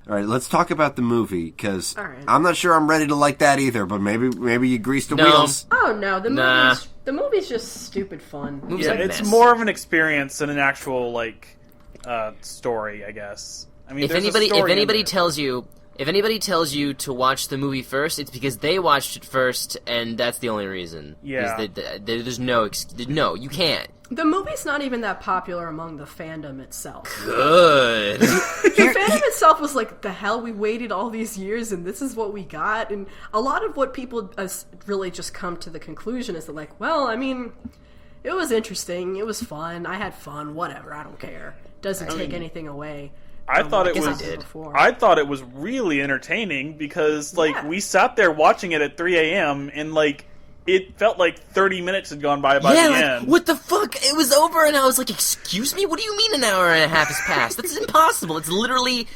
All right, let's talk about the movie, because right. I'm not sure I'm ready to like that either, but maybe you greased the wheels. Oh, no, the movie's just stupid fun. Yeah, it's more of an experience than an actual, story, I guess. I mean, if anybody tells you to watch the movie first, it's because they watched it first, and that's the only reason. Yeah. There's no, you can't. The movie's not even that popular among the fandom itself. Good. The fandom itself was like, the hell, we waited all these years and this is what we got? And a lot of what people really just come to the conclusion is that, like, well, I mean, it was interesting, it was fun, I had fun, whatever, I don't care. Doesn't take anything away. I thought it was really entertaining because, we sat there watching it at 3 a.m. and, it felt like 30 minutes had gone by the end. What the fuck? It was over, and I was like, excuse me? What do you mean an hour and a half has passed? That's impossible. It's literally...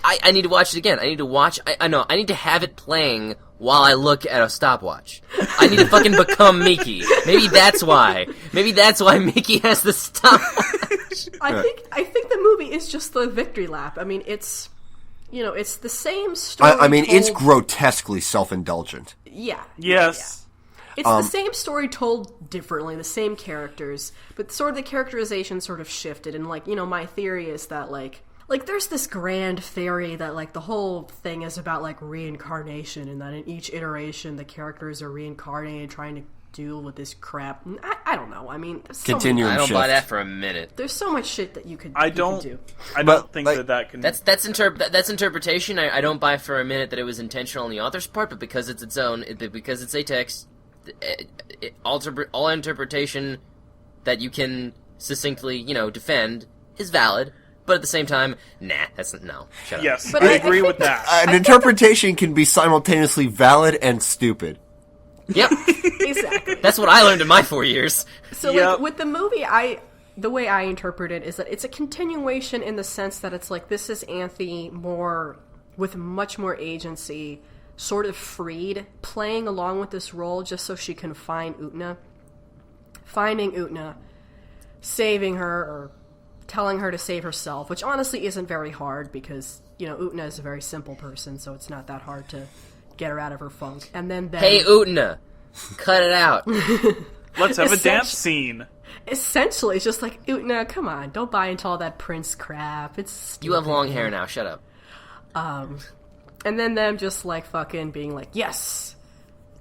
I need to watch it again. I need to watch... I know. I need to have it playing while I look at a stopwatch. I need to fucking become Mickey. Maybe that's why. Maybe that's why Mickey has the stopwatch. I think the movie is just the victory lap. I mean, it's... it's the same story. It's grotesquely self-indulgent. Yeah. Yes. Yeah. It's the same story told differently, the same characters, but sort of the characterization sort of shifted, and, my theory is that, there's this grand theory that, the whole thing is about, reincarnation, and that in each iteration the characters are reincarnated trying to deal with this crap. I don't know. I mean, continuum I don't shift. buy that for a minute. There's so much shit that you could do. I don't think that can... That's interpretation. I don't buy for a minute that it was intentional on the author's part, but because it's its own, because it's a text, all interpretation that you can succinctly, defend is valid. But at the same time, shut up. Yes, but I agree with that. An interpretation can be simultaneously valid and stupid. Yep. Exactly. That's what I learned in my 4 years. So, with the movie, the way I interpret it is that it's a continuation in the sense that it's this is Anthe with much more agency, sort of freed, playing along with this role just so she can find Utena. Finding Utena, saving her, or telling her to save herself, which honestly isn't very hard because, Utena is a very simple person, so it's not that hard to get her out of her funk. And then hey, Utena, cut it out. Let's have a dance scene. Essentially, it's just Utena, come on, don't buy into all that prince crap. It's stupid. You have long hair now, shut up. And then them just fucking being yes,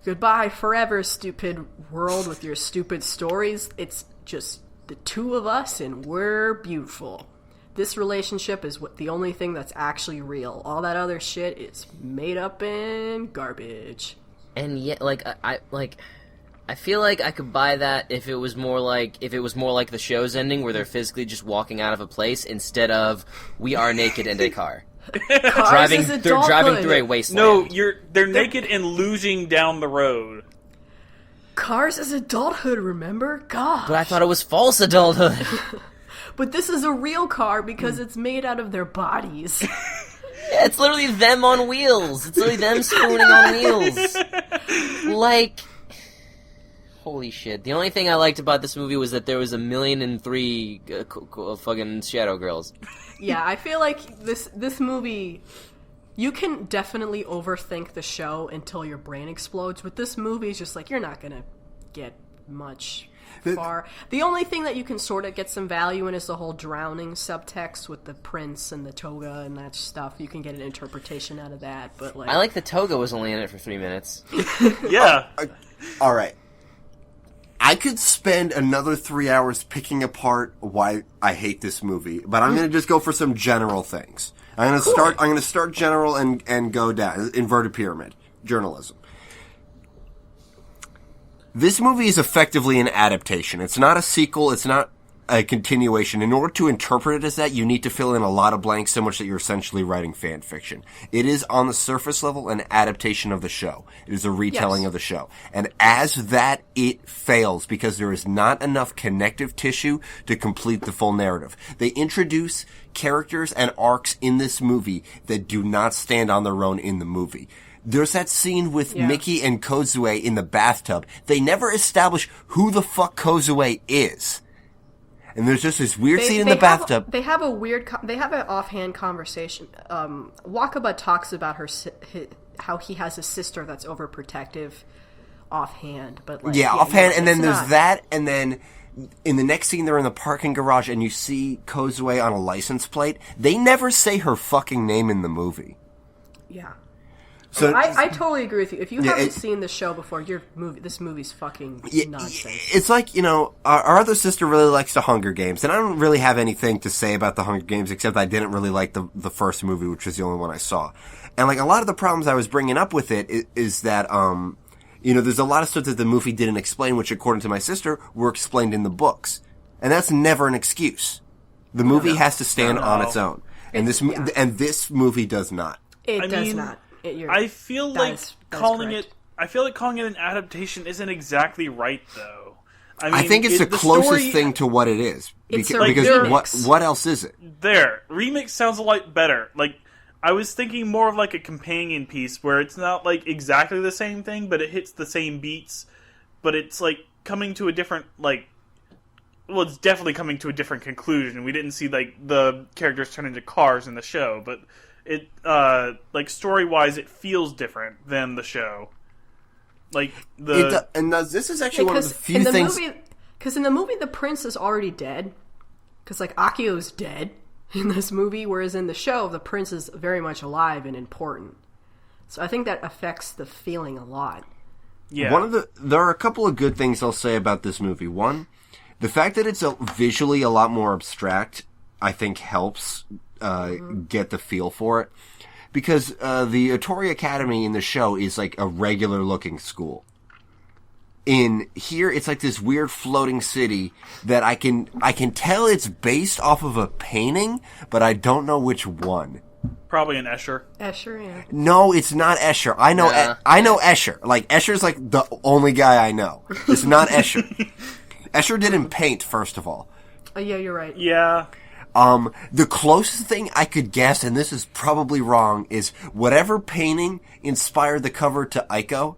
goodbye forever, stupid world with your stupid stories. It's just the two of us and we're beautiful. This relationship is the only thing that's actually real. All that other shit is made up and garbage. And yet, I feel like I could buy that if it was more like the show's ending where they're physically just walking out of a place instead of we are naked in a car. driving through a wasteland. No, they're naked and losing down the road. Cars is adulthood, remember? God. But I thought it was false adulthood. But this is a real car because it's made out of their bodies. Yeah, it's literally them on wheels. It's literally them spooning on wheels. Holy shit. The only thing I liked about this movie was that there was 1,000,003 fucking Shadow Girls. Yeah, I feel like this movie... You can definitely overthink the show until your brain explodes. With this movie, it's just you're not gonna get much far. The only thing that you can sort of get some value in is the whole drowning subtext with the prince and the toga and that stuff. You can get an interpretation out of that, but I like the toga was only in it for 3 minutes. Yeah. All right. I could spend another 3 hours picking apart why I hate this movie, but I'm going to just go for some general things. I'm going to start general and go down. Inverted pyramid. Journalism. This movie is effectively an adaptation. It's not a sequel. It's not a continuation. In order to interpret it as that, you need to fill in a lot of blanks so much that you're essentially writing fan fiction. It is, on the surface level, an adaptation of the show. It is a retelling of the show. And as that, it fails because there is not enough connective tissue to complete the full narrative. They introduce characters and arcs in this movie that do not stand on their own in the movie. There's that scene with Mickey and Kozue in the bathtub. They never establish who the fuck Kozue is. And there's just this weird scene in the bathtub. They have an offhand conversation. Wakaba talks about how he has a sister that's overprotective offhand. But offhand, and then there's that, and then in the next scene they're in the parking garage and you see Kozue on a license plate. They never say her fucking name in the movie. Yeah. So I totally agree with you. If you haven't seen the show before, this movie's fucking nonsense. It's like, our other sister really likes the Hunger Games, and I don't really have anything to say about the Hunger Games except I didn't really like the first movie, which was the only one I saw. And like a lot of the problems I was bringing up with it is that there's a lot of stuff that the movie didn't explain, which according to my sister were explained in the books, and that's never an excuse. The movie has to stand on its own, and this movie does not. It does not. I feel like calling it an adaptation isn't exactly right, though. I think it's the closest thing to what it is. Because what else is it? Remix sounds a lot better. Like, I was thinking more of like a companion piece where it's not like exactly the same thing, but it hits the same beats, but it's like coming to a different it's definitely coming to a different conclusion. We didn't see like the characters turn into cars in the show, but it like story-wise it feels different than the show. Like this is actually one of the few things because in the movie the prince is already dead, because like Akio's dead in this movie, whereas in the show the prince is very much alive and important. So I think that affects the feeling a lot. Yeah. There are a couple of good things I'll say about this movie. One, the fact that it's visually a lot more abstract, I think helps get the feel for it. Because the Otori Academy in the show is like a regular looking school. In here, it's like this weird floating city that I can tell it's based off of a painting, but I don't know which one. Probably an Escher. Escher, yeah. No, it's not Escher. I know Escher. Like, Escher's like the only guy I know. It's not Escher. Escher didn't paint, first of all. Oh, yeah, you're right. Yeah. The closest thing I could guess, and this is probably wrong, is whatever painting inspired the cover to Aiko.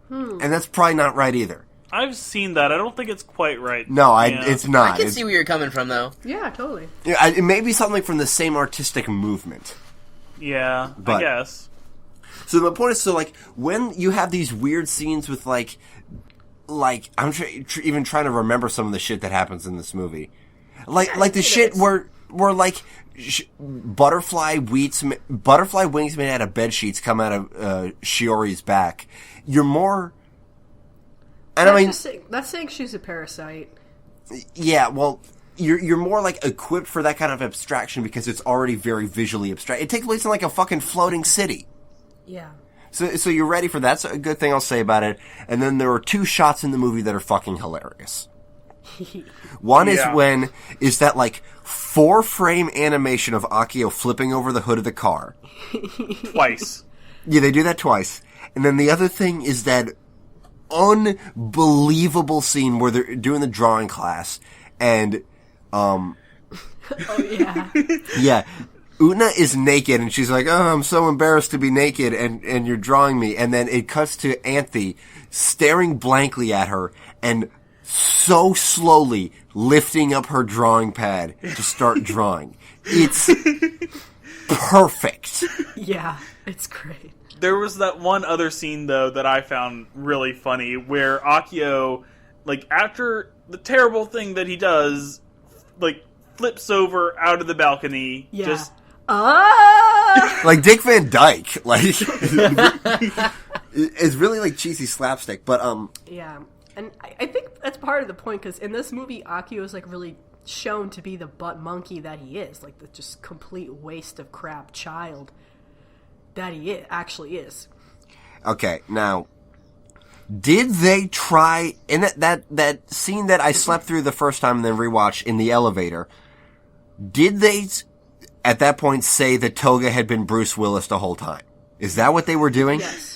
And that's probably not right either. I've seen that. I don't think it's quite right. No, it's not. I can see where you're coming from, though. Yeah, totally. Yeah, it may be something from the same artistic movement. Yeah, I guess. So my point is, like, when you have these weird scenes with, like I'm even trying to remember some of the shit that happens in this movie. Like the shit where butterfly wings made out of bed sheets come out of Shiori's back. You're more... And that's saying she's a parasite. Yeah, well, you're more like equipped for that kind of abstraction because it's already very visually abstract. It takes place in like a fucking floating city. Yeah. So you're ready for that. That's a good thing I'll say about it. And then there are two shots in the movie that are fucking hilarious. One is that like 4-frame animation of Akio flipping over the hood of the car. Twice. Yeah, they do that twice. And then the other thing is that unbelievable scene where they're doing the drawing class and oh yeah. Yeah. Utena is naked and she's like, "Oh, I'm so embarrassed to be naked and you're drawing me." And then it cuts to Anthe staring blankly at her and so slowly lifting up her drawing pad to start drawing. It's perfect. Yeah, it's great. There was that one other scene, though, that I found really funny, where Akio, like, after the terrible thing that he does, like, flips over out of the balcony. Yeah. Just... like Dick Van Dyke. Like, it's really, like, cheesy slapstick, but, Yeah, and I think that's part of the point, because in this movie, Akio is, like, really shown to be the butt monkey that he is. Like, the just complete waste of crap child that he actually is. Okay, now, did they try in that scene that I slept through the first time and then rewatched in the elevator? Did they at that point say that Toga had been Bruce Willis the whole time? Is that what they were doing? Yes.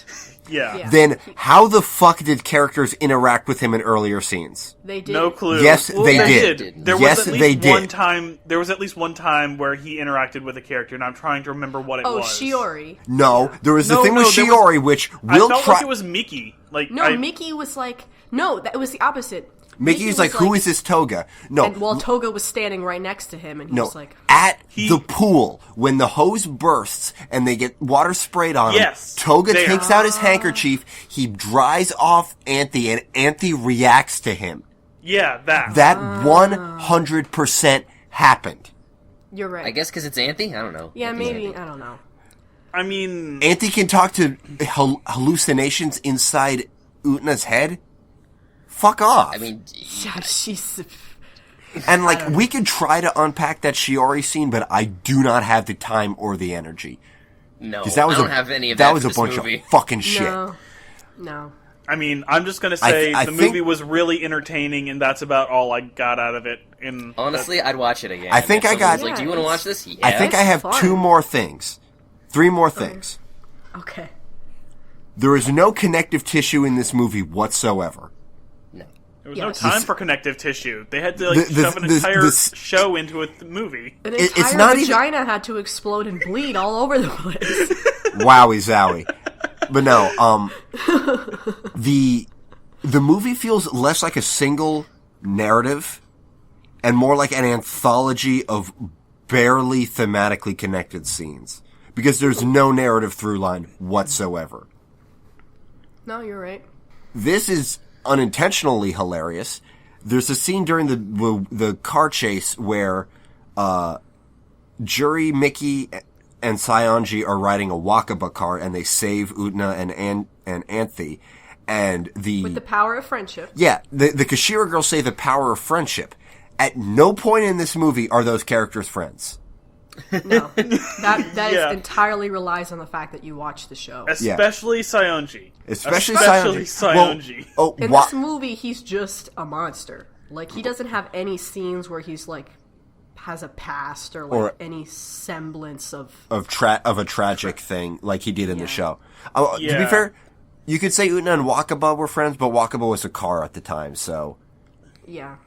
Yeah. Then how the fuck did characters interact with him in earlier scenes? They did. No clue. Yes, they did. There yes, was at they least did. one time. There was at least one time where he interacted with a character, and I'm trying to remember what it was. Oh, Shiori. No, there was the thing with Shiori, which I felt like it was Miki. Like Miki was like it was the opposite. Mickey's like, who is this Toga? No. And while Toga was standing right next to him, and he was like... At the pool, when the hose bursts and they get water sprayed on him, Toga takes out his handkerchief, he dries off Anthe, and Anthe reacts to him. Yeah, that. That 100% happened. You're right. I guess because it's Anthe? I don't know. Yeah, maybe. I don't know. I mean... Anthe can talk to hallucinations inside Utena's head? Fuck off. I mean... Yeah, she's... And, like, we could try to unpack that Shiori scene, but I do not have the time or the energy. No, I don't have any of that. That was a bunch movie. of fucking shit. No. I mean, I'm just gonna say the movie was really entertaining, and that's about all I got out of it. Honestly, I'd watch it again. I think I got... like, do you want to watch this? Yeah. I think I have 2 more things. 3 more things. Okay. There is no connective tissue in this movie whatsoever. No. There was no time for connective tissue. They had to shove an entire show into a movie. An entire vagina had to explode and bleed all over the place. Wowie zowie. But no, the movie feels less like a single narrative and more like an anthology of barely thematically connected scenes. Because there's no narrative through line whatsoever. No, you're right. This is unintentionally hilarious. There's a scene during the car chase where Juri, Mickey, and Saionji are riding a Wakaba car and they save Utena and Anthe. And with the power of friendship. Yeah, the Kashira girls say the power of friendship. At no point in this movie are those characters friends. No, that is entirely relies on the fact that you watch the show. Especially Saionji. Especially Saionji. Well, in this movie, he's just a monster. Like, he doesn't have any scenes where he's like has a past or any semblance of a tragic thing like he did in the show. To be fair, you could say Utena and Wakaba were friends, but Wakaba was a car at the time, so yeah.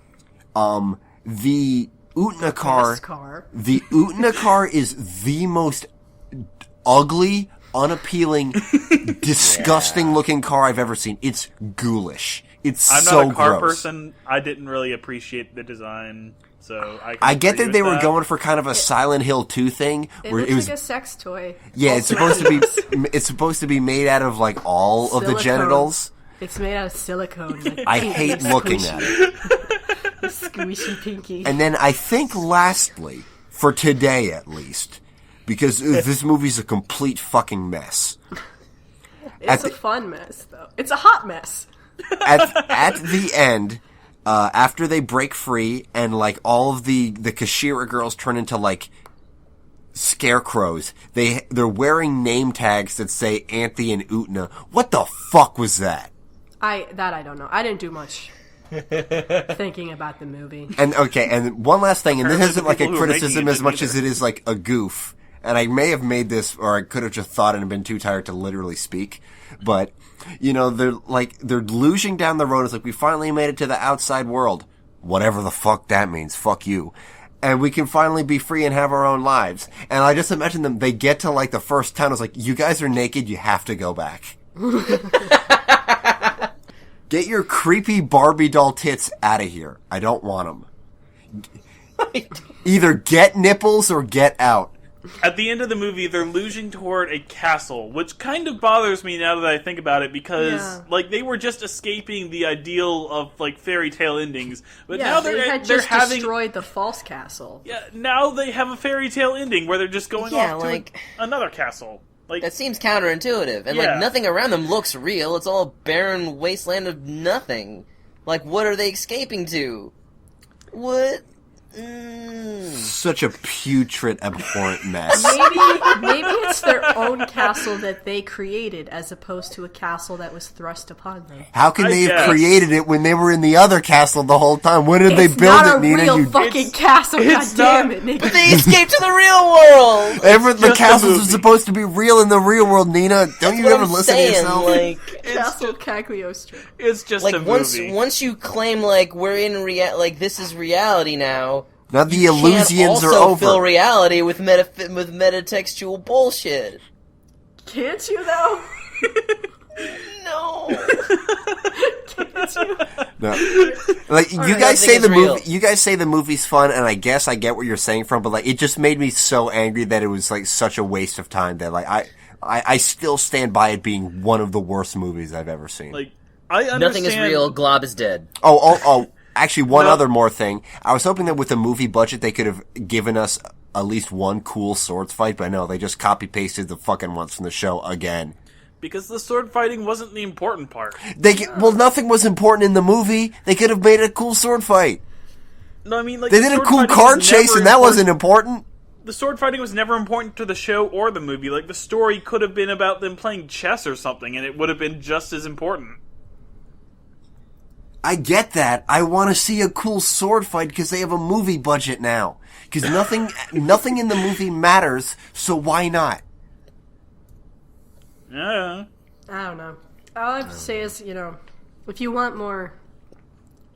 The Utena car. The Utena car is the most ugly, unappealing, disgusting-looking car I've ever seen. It's ghoulish. It's I'm so not a car gross. person. I didn't really appreciate the design, so I get that they were going for kind of a Silent Hill 2 thing. It looks like a sex toy. Yeah, it's supposed to be made out of like all of the genitals. It's made out of silicone. Like, I hate looking at it. Squishy pinky. And then I think lastly, for today at least, because this movie's a complete fucking mess. It's a fun mess, though. It's a hot mess. At the end, after they break free and like all of the Kashira girls turn into like scarecrows, they're wearing name tags that say Anthe and Utena. What the fuck was that? I don't know. I didn't do much thinking about the movie. And one last thing, and this isn't like a criticism as much as it is like a goof. And I may have made this, or I could have just thought it and been too tired to literally speak. But, you know, they're luging down the road. It's like, we finally made it to the outside world. Whatever the fuck that means. Fuck you. And we can finally be free and have our own lives. And I just imagine them, they get to like the first town. It's like, you guys are naked. You have to go back. Get your creepy Barbie doll tits out of here. I don't want them. Either get nipples or get out. At the end of the movie, they're luging toward a castle, which kind of bothers me now that I think about it, because like they were just escaping the ideal of like fairy tale endings, but now they're destroyed the false castle. Yeah, now they have a fairy tale ending where they're just going off to another castle. Like, that seems counterintuitive, and like nothing around them looks real. It's all barren wasteland of nothing. Like, what are they escaping to? What? Such a putrid, abhorrent mess. Maybe it's their own castle that they created, as opposed to a castle that was thrust upon them. How can they have created it when they were in the other castle the whole time? When did they build it, Nina? It's not a real fucking castle, goddammit, Nina. But they escaped to the real world! The castles are supposed to be real in the real world, Nina. Don't you ever listen to yourself? Castle Cagliostro. It's just like, a movie. Once you claim, like, we're in like, this is reality now... Now the illusions are over. Fill reality with metatextual bullshit. Can't you though? No. It's you. No. Like, you guys say the movie, you guys say the movie's fun, and I guess I get what you're saying from, but like, it just made me so angry that it was like such a waste of time that like, I still stand by it being one of the worst movies I've ever seen. Like, I understand. Nothing is real. Glob is dead. Oh! Actually, one other more thing. I was hoping that with a movie budget, they could have given us at least one cool swords fight, but no, they just copy pasted the fucking ones from the show again. Because the sword fighting wasn't the important part. Well, nothing was important in the movie. They could have made a cool sword fight. No, I mean, like, they did a cool car chase, and that wasn't important. The sword fighting was never important to the show or the movie. Like, the story could have been about them playing chess or something, and it would have been just as important. I get that. I want to see a cool sword fight because they have a movie budget now. Because nothing in the movie matters, so why not? Yeah. I don't know. All I have to say is, if you want more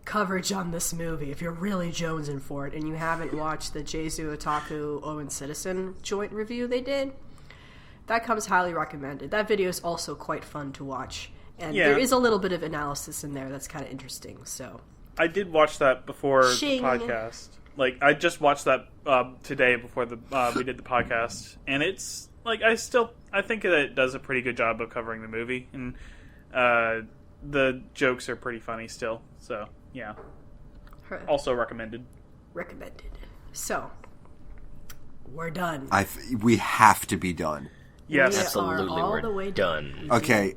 coverage on this movie, if you're really jonesing for it, and you haven't watched the Jesu Otaku Owen Citizen joint review they did, that comes highly recommended. That video is also quite fun to watch. And there is a little bit of analysis in there that's kind of interesting, so... I did watch that before Shing. the podcast. Like, I just watched that today before we did the podcast, and it's... Like, I think that it does a pretty good job of covering the movie, and the jokes are pretty funny still, so, yeah. Also recommended. Recommended. So, we're done. We have to be done. Yes. Absolutely, all we're the way done. Okay,